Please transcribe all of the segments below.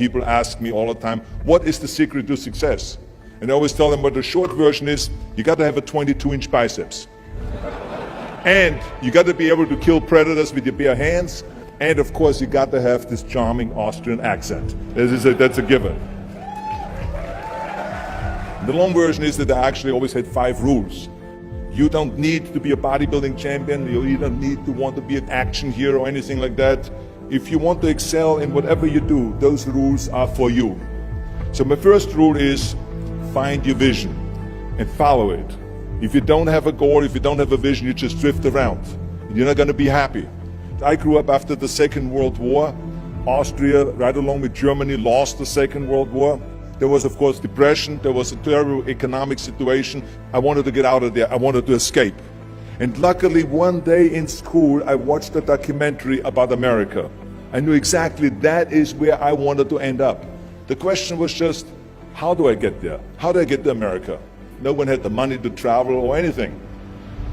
people ask me all the time, what is the secret to success? And I always tell them, what the short version is, you got to have a 22-inch biceps. And you got to be able to kill predators with your bare hands. And of course, you got to have this charming Austrian accent. That's a given. The long version is that I actually always had 5 rules. You don't need to be a bodybuilding champion. You don't need to want to be an action hero or anything like that. If you want to excel in whatever you do, those rules are for you. So my first rule is find your vision and follow it. If you don't have a goal, if you don't have a vision, you just drift around. You're not going to be happy. I grew up after the Second World War. Austria, right along with Germany, lost the Second World War. There was, of course, depression. There was a terrible economic situation. I wanted to get out of there. I wanted to escape. And luckily, one day in school, I watched a documentary about America. I knew exactly that is where I wanted to end up. The question was just, how do I get there? How do I get to America? No one had the money to travel or anything.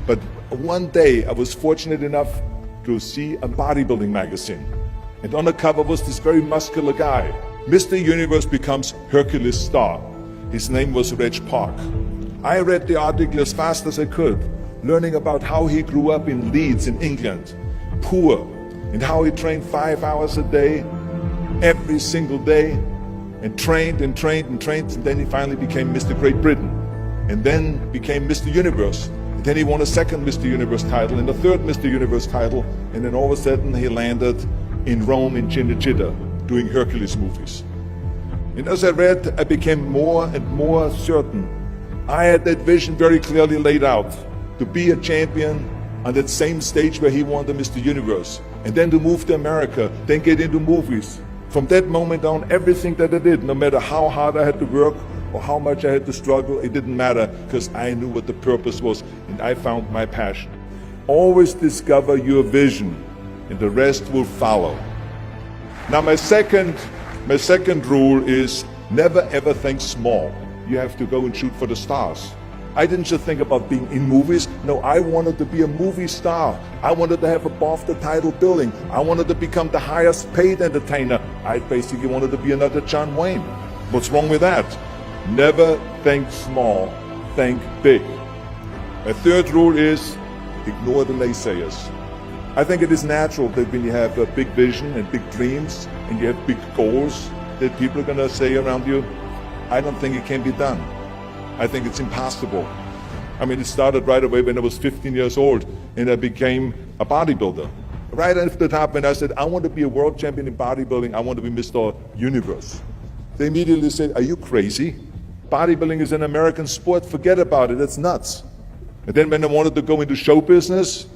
But one day, I was fortunate enough to see a bodybuilding magazine. And on the cover was this very muscular guy. Mr. Universe becomes Hercules star. His name was Reg Park. I read the article as fast as I could, learning about how he grew up in Leeds in England, poor, and how he trained 5 hours a day, every single day, and trained and trained and trained, and then he finally became Mr. Great Britain, and then became Mr. Universe. And then he won a second Mr. Universe title and a third Mr. Universe title, and then all of a sudden he landed in Rome in Cinecittà, doing Hercules movies. And as I read, I became more and more certain. I had that vision very clearly laid out, to be a champion on that same stage where he won the Mr. Universe, and then to move to America, then get into movies. From that moment on, everything that I did, no matter how hard I had to work or how much I had to struggle, it didn't matter, because I knew what the purpose was, and I found my passion. Always discover your vision, and the rest will follow. Now my second rule is never ever think small. You have to go and shoot for the stars. I didn't just think about being in movies. No, I wanted to be a movie star. I wanted to have above the title billing. I wanted to become the highest paid entertainer. I basically wanted to be another John Wayne. What's wrong with that? Never think small, think big. My third rule is ignore the naysayers. I think it is natural that when you have a big vision and big dreams and you have big goals, that people are going to say around you, I don't think it can be done. I think it's impossible. I mean, it started right away when I was 15 years old and I became a bodybuilder. Right after the top, when I said, I want to be a world champion in bodybuilding, I want to be Mr. Universe. They immediately said, are you crazy? Bodybuilding is an American sport, forget about it, that's nuts. And then when I wanted to go into show business,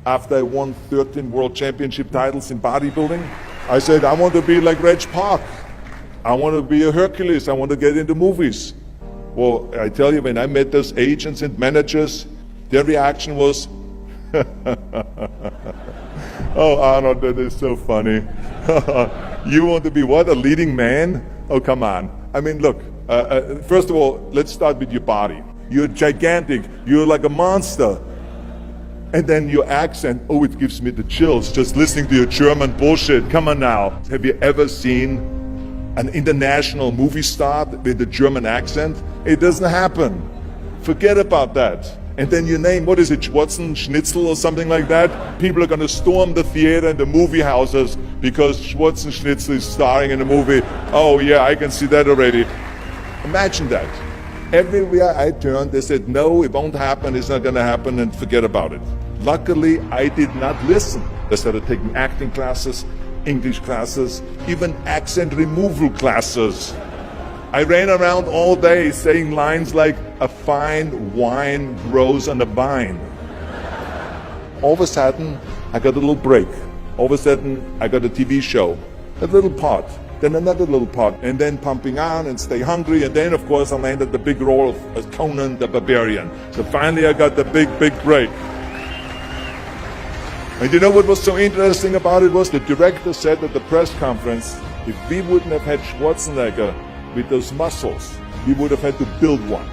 after I won 13 world championship titles in bodybuilding, I said, I want to be like Reg Park. I want to be a Hercules. I want to get into movies. Well, I tell you, when I met those agents and managers, their reaction was, oh, Arnold, that is so funny. You want to be what, a leading man? Oh, come on. I mean, look, first of all, let's start with your body. You're gigantic. You're like a monster. And then your accent, oh, it gives me the chills just listening to your German bullshit. Come on now. Have you ever seen an international movie star with a German accent? It doesn't happen. Forget about that. And then your name, what is it, Schwarzenschnitzel or something like that? People are going to storm the theater and the movie houses because Schwarzenschnitzel is starring in a movie. Oh yeah, I can see that already. Imagine that. Everywhere I turned, they said, no, it won't happen, it's not going to happen, and forget about it. Luckily, I did not listen. I started taking acting classes, English classes, even accent removal classes. I ran around all day saying lines like, a fine wine grows on a vine. All of a sudden, I got a little break. All of a sudden, I got a TV show, a little part. Then another little part, and then Pumping On and Stay Hungry, and then of course I landed the big role of Conan the Barbarian. So finally I got the big break. And you know what was so interesting about it was the director said at the press conference, if we wouldn't have had Schwarzenegger with those muscles, we would have had to build one.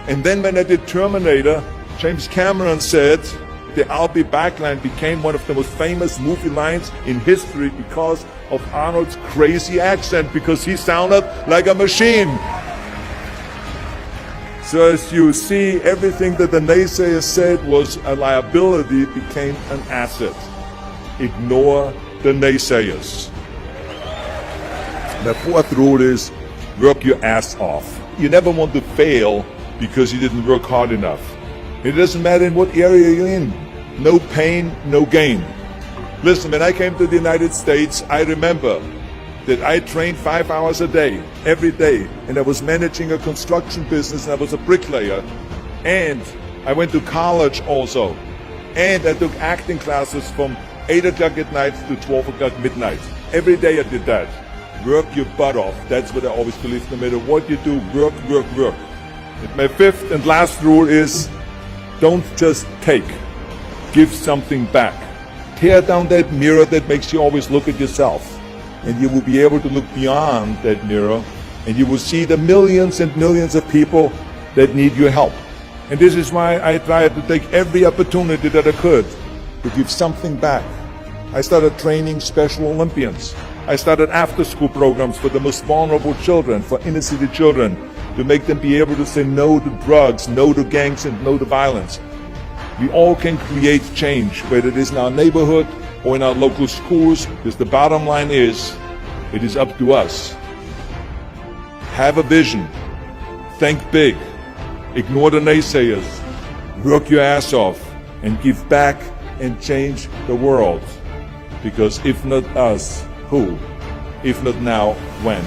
And then when I did Terminator, James Cameron said, the I'll be back line became one of the most famous movie lines in history because of Arnold's crazy accent because he sounded like a machine. So as you see, everything that the naysayers said was a liability became an asset. Ignore the naysayers. The fourth rule is work your ass off. You never want to fail because you didn't work hard enough. It doesn't matter in what area you're in. No pain, no gain. Listen, when I came to the United States, I remember that I trained 5 hours a day, every day, and I was managing a construction business, and I was a bricklayer, and I went to college also, and I took acting classes from 8 o'clock at night to 12 o'clock midnight. Every day I did that. Work your butt off. That's what I always believe. No matter what you do, work, work, work. And my fifth and last rule is don't just take. Give something back. Tear down that mirror that makes you always look at yourself. And you will be able to look beyond that mirror, and you will see the millions and millions of people that need your help. And this is why I tried to take every opportunity that I could to give something back. I started training Special Olympians. I started after-school programs for the most vulnerable children, for inner-city children, to make them be able to say no to drugs, no to gangs, and no to violence. We all can create change, whether it is in our neighborhood or in our local schools, because the bottom line is, it is up to us. Have a vision. Think big. Ignore the naysayers. Work your ass off and give back and change the world. Because if not us, who? If not now, when?